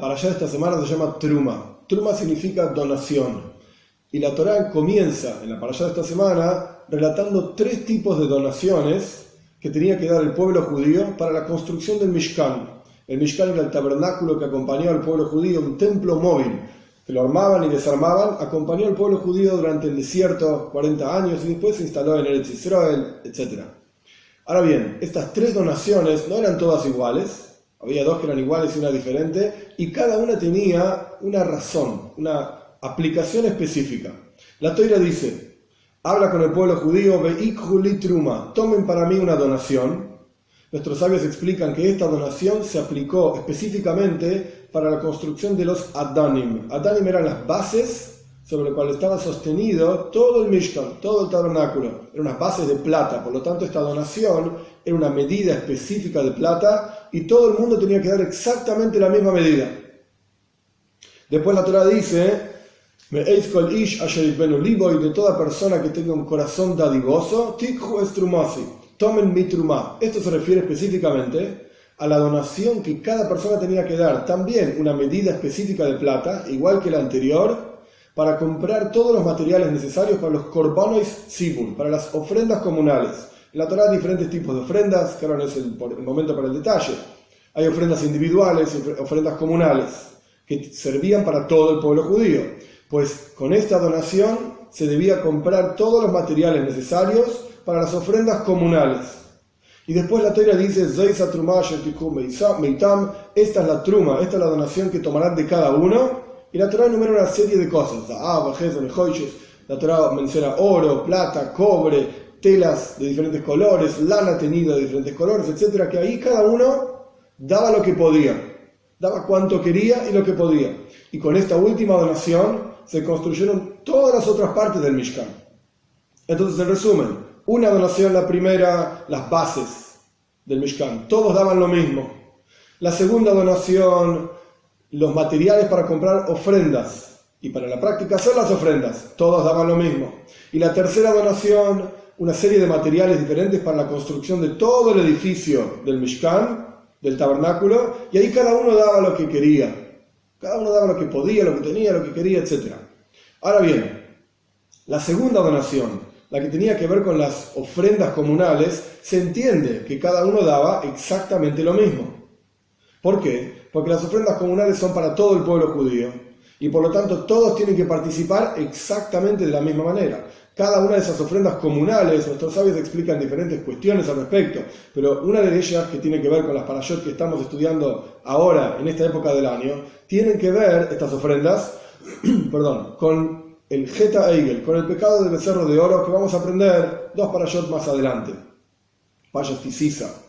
La parashá de esta semana se llama Truma. Truma significa donación. Y la Torá comienza en la parashá de esta semana relatando 3 tipos de donaciones que tenía que dar el pueblo judío para la construcción del Mishkan. El Mishkan era el tabernáculo que acompañó al pueblo judío, un templo móvil, que lo armaban y desarmaban, acompañó al pueblo judío durante el desierto 40 años y después se instaló en Eretz Israel, etc. Ahora bien, estas 3 donaciones no eran todas iguales. Había 2 que eran iguales y una diferente, y cada una tenía una razón, una aplicación específica. La Torá dice, habla con el pueblo judío, ve'ikhu li truma, tomen para mí una donación. Nuestros sabios explican que esta donación se aplicó específicamente para la construcción de los Adanim. Adanim eran las bases sobre las cuales estaba sostenido todo el Mishkan, todo el tabernáculo. Eran unas bases de plata, por lo tanto esta donación era una medida específica de plata y todo el mundo tenía que dar exactamente la misma medida. Después la Torá dice, de toda persona que tenga un corazón dadivoso, tikhu es trumasi, tomen mi trumá. Esto se refiere específicamente a la donación que cada persona tenía que dar, también una medida específica de plata, igual que la anterior, para comprar todos los materiales necesarios para los korbanos tzibur, para las ofrendas comunales. En la Torá hay diferentes tipos de ofrendas, que ahora no es el momento para el detalle. Hay ofrendas individuales y ofrendas comunales, que servían para todo el pueblo judío. Pues con esta donación se debía comprar todos los materiales necesarios para las ofrendas comunales. Y después la Torá dice, esta es la truma, esta es la donación que tomarán de cada uno. Y la Torá enumera una serie de cosas. La Torá menciona oro, plata, cobre, telas de diferentes colores, lana teñida de diferentes colores, etc. Que ahí cada uno daba lo que podía, daba cuanto quería y lo que podía. Y con esta última donación se construyeron todas las otras partes del Mishkan. Entonces, en resumen, una donación, la primera, las bases del Mishkan, todos daban lo mismo. La segunda donación, los materiales para comprar ofrendas y para la práctica hacer las ofrendas, todos daban lo mismo. Y la tercera donación, una serie de materiales diferentes para la construcción de todo el edificio del Mishkan, del tabernáculo, y ahí cada uno daba lo que quería. Cada uno daba lo que podía, lo que tenía, lo que quería, etc. Ahora bien, la segunda donación, la que tenía que ver con las ofrendas comunales, se entiende que cada uno daba exactamente lo mismo. ¿Por qué? Porque las ofrendas comunales son para todo el pueblo judío y por lo tanto todos tienen que participar exactamente de la misma manera. Cada una de esas ofrendas comunales, nuestros sabios explican diferentes cuestiones al respecto, pero una de ellas, que tiene que ver con las parashot que estamos estudiando ahora, en esta época del año, tienen que ver, estas ofrendas, con el Geta Eigel, con el pecado del becerro de oro, que vamos a aprender 2 parashot más adelante. Payas Tisisa.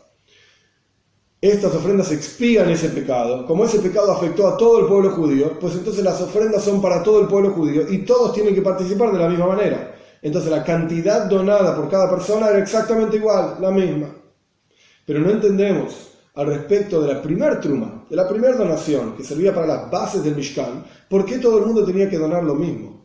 Estas ofrendas expían ese pecado. Como ese pecado afectó a todo el pueblo judío, pues entonces las ofrendas son para todo el pueblo judío y todos tienen que participar de la misma manera. Entonces la cantidad donada por cada persona era exactamente igual, la misma. Pero no entendemos al respecto de la primer truma, de la primera donación que servía para las bases del Mishkan, por qué todo el mundo tenía que donar lo mismo.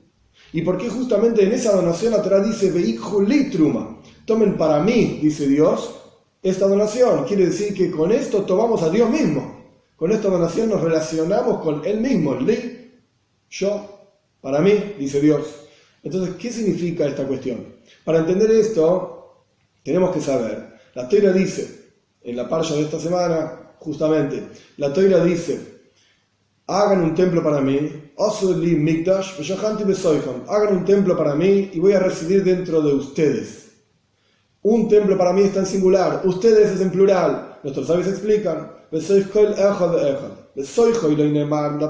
Y por qué justamente en esa donación la Torá dice, ve'ikhu li truma, tomen para mí, dice Dios, esta donación. Quiere decir que con esto tomamos a Dios mismo. Con esta donación nos relacionamos con Él mismo. Li, yo, para mí, dice Dios. Entonces, ¿qué significa esta cuestión? Para entender esto, tenemos que saber. La Torá dice, en la parsha de esta semana, justamente, la Torá dice, hagan un templo para mí, hagan un templo para mí y voy a residir dentro de ustedes. Un templo para mí está en singular, ustedes es en plural. Nuestros sabios explican, la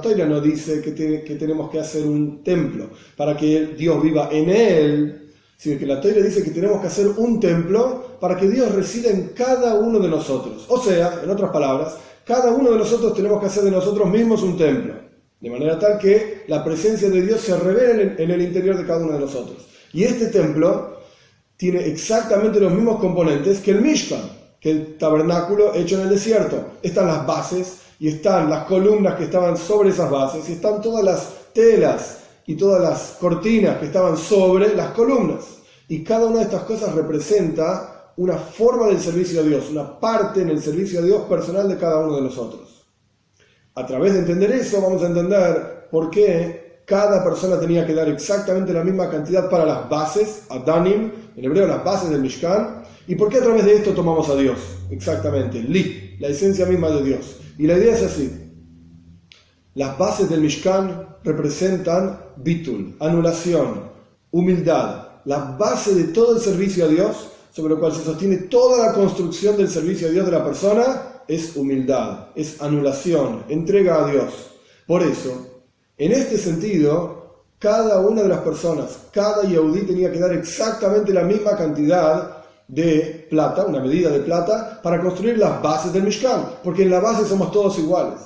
Torá no dice que tenemos que hacer un templo para que Dios viva en él, sino que la Torá dice que tenemos que hacer un templo para que Dios resida en cada uno de nosotros. O sea, en otras palabras, cada uno de nosotros tenemos que hacer de nosotros mismos un templo, de manera tal que la presencia de Dios se revele en el interior de cada uno de nosotros. Y este templo tiene exactamente los mismos componentes que el Mishkan, que el tabernáculo hecho en el desierto. Están las bases y están las columnas que estaban sobre esas bases y están todas las telas y todas las cortinas que estaban sobre las columnas. Y cada una de estas cosas representa una forma del servicio a Dios, una parte en el servicio a Dios personal de cada uno de nosotros. A través de entender eso vamos a entender por qué cada persona tenía que dar exactamente la misma cantidad para las bases, Adanim, en hebreo las bases del Mishkan, y por qué a través de esto tomamos a Dios, exactamente, Li, la esencia misma de Dios. Y la idea es así: las bases del Mishkan representan bitul, anulación, humildad. La base de todo el servicio a Dios, sobre lo cual se sostiene toda la construcción del servicio a Dios de la persona, es humildad, es anulación, entrega a Dios. Por eso, en este sentido, cada una de las personas, cada Yehudí tenía que dar exactamente la misma cantidad de plata, una medida de plata, para construir las bases del Mishkan, porque en la base somos todos iguales.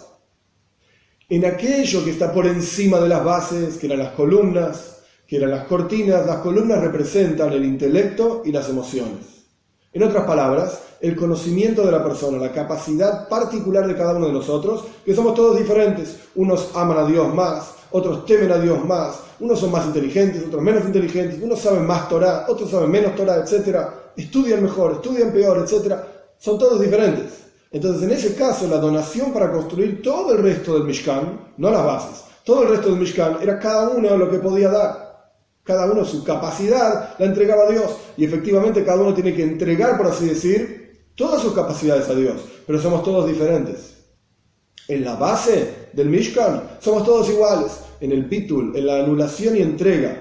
En aquello que está por encima de las bases, que eran las columnas, que eran las cortinas, las columnas representan el intelecto y las emociones. En otras palabras, el conocimiento de la persona, la capacidad particular de cada uno de nosotros, que somos todos diferentes. Unos aman a Dios más, otros temen a Dios más, unos son más inteligentes, otros menos inteligentes, unos saben más Torah, otros saben menos Torah, etc. Estudian mejor, estudian peor, etc. Son todos diferentes. Entonces, en ese caso, la donación para construir todo el resto del Mishkan, no las bases, todo el resto del Mishkan, era cada uno lo que podía dar. Cada uno su capacidad la entregaba a Dios. Y efectivamente cada uno tiene que entregar, por así decir, todas sus capacidades a Dios. Pero somos todos diferentes. En la base del Mishkan somos todos iguales. En el bitul, en la anulación y entrega.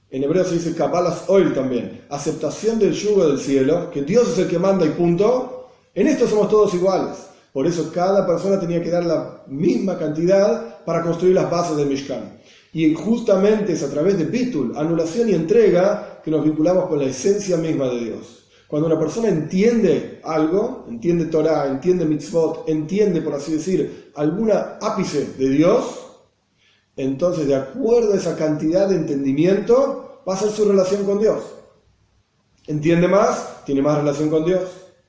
En hebreo se dice Kabbalas Oil también. Aceptación del yugo del cielo, que Dios es el que manda y punto. En esto somos todos iguales. Por eso cada persona tenía que dar la misma cantidad para construir las bases del Mishkan. Y justamente es a través de bitul, anulación y entrega, que nos vinculamos con la esencia misma de Dios. Cuando una persona entiende algo, entiende Torah, entiende mitzvot, entiende, por así decir, alguna ápice de Dios, entonces de acuerdo a esa cantidad de entendimiento va a ser su relación con Dios. Entiende más, tiene más relación con Dios,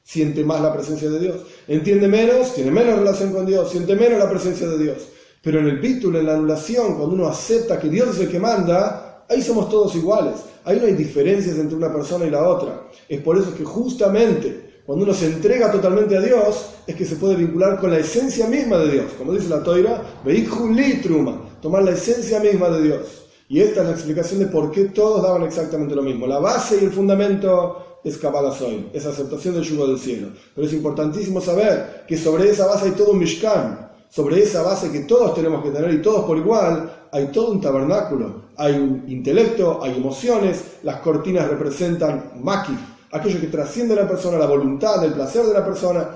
siente más la presencia de Dios. Entiende menos, tiene menos relación con Dios, siente menos la presencia de Dios. Pero en el bitul, en la anulación, cuando uno acepta que Dios es el que manda, ahí somos todos iguales. Ahí no hay diferencias entre una persona y la otra. Es por eso que justamente cuando uno se entrega totalmente a Dios, es que se puede vincular con la esencia misma de Dios. Como dice la Toira, veikhu li truma, tomar la esencia misma de Dios. Y esta es la explicación de por qué todos daban exactamente lo mismo. La base y el fundamento es Kabbalas Oil, es aceptación del yugo del cielo. Pero es importantísimo saber que sobre esa base hay todo un Mishkan. Sobre esa base que todos tenemos que tener y todos por igual, hay todo un tabernáculo, hay un intelecto, hay emociones, las cortinas representan makif, aquello que trasciende a la persona, la voluntad, el placer de la persona.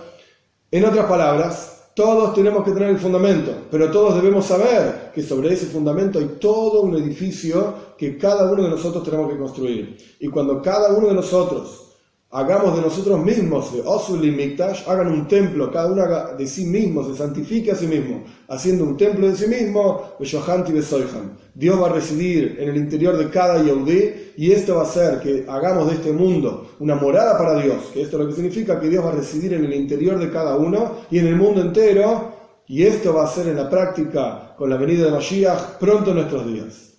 En otras palabras, todos tenemos que tener el fundamento, pero todos debemos saber que sobre ese fundamento hay todo un edificio que cada uno de nosotros tenemos que construir. Y cuando cada uno de nosotros hagamos de nosotros mismos, de Osul y Mikdash, hagan un templo, cada uno haga de sí mismo, se santifique a sí mismo, haciendo un templo de sí mismo, Dios va a residir en el interior de cada Yehudí, y esto va a hacer que hagamos de este mundo una morada para Dios, que esto lo que significa que Dios va a residir en el interior de cada uno y en el mundo entero, y esto va a ser en la práctica con la venida de Mashiach pronto en nuestros días.